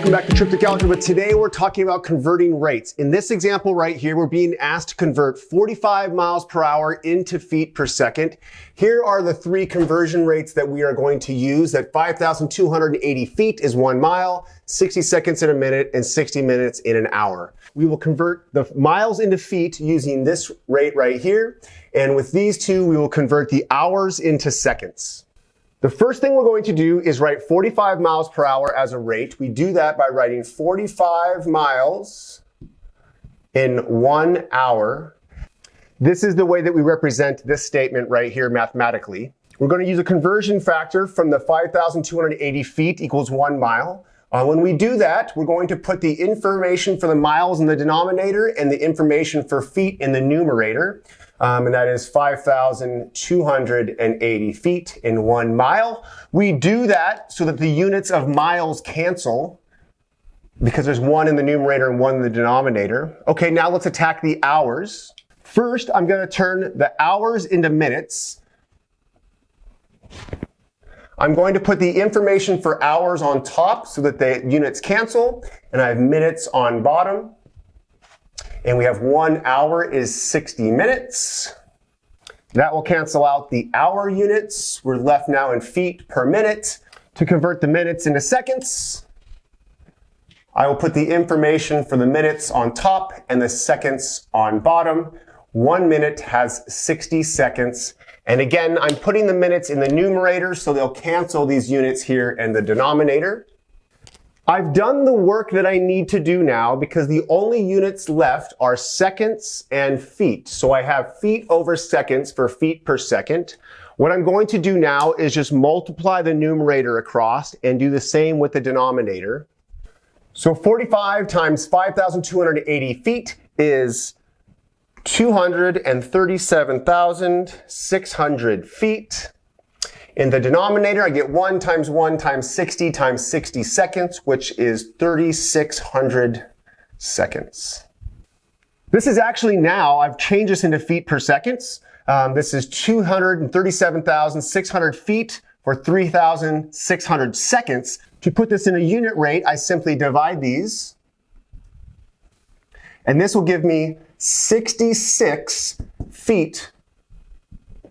Welcome back to Triptych Algebra. Today we're talking about converting rates. In this example right here, we're being asked to convert 45 miles per hour into feet per second. Here are the three conversion rates that we are going to use. That 5,280 feet is 1 mile, 60 seconds in a minute, and 60 minutes in an hour. We will convert the miles into feet using this rate right here. And with these two, we will convert the hours into seconds. The first thing we're going to do is write 45 miles per hour as a rate. We do that by writing 45 miles in 1 hour. This is the way that we represent this statement right here mathematically. We're going to use a conversion factor from the 5,280 feet equals 1 mile. When we do that, we're going to put the information for the miles in the denominator and the information for feet in the numerator. And that is 5,280 feet in 1 mile. We do that so that the units of miles cancel because there's 1 in the numerator and 1 in the denominator. Okay, now let's attack the hours. First, I'm going to turn the hours into minutes. I'm going to put the information for hours on top so that the units cancel, and I have minutes on bottom. And we have 1 hour is 60 minutes. That will cancel out the hour units. We're left now in feet per minute. To convert the minutes into seconds, I will put the information for the minutes on top and the seconds on bottom. 1 minute has 60 seconds. And again, I'm putting the minutes in the numerator so they'll cancel these units here in the denominator. I've done the work that I need to do now because the only units left are seconds and feet. So I have feet over seconds for feet per second. What I'm going to do now is just multiply the numerator across and do the same with the denominator. So 45 times 5,280 feet is 237,600 feet. In the denominator, I get 1 times 1 times 60 times 60 seconds, which is 3,600 seconds. This is actually now, I've changed this into feet per seconds. This is 237,600 feet for 3,600 seconds. To put this in a unit rate, I simply divide these. And this will give me 66 feet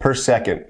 per second.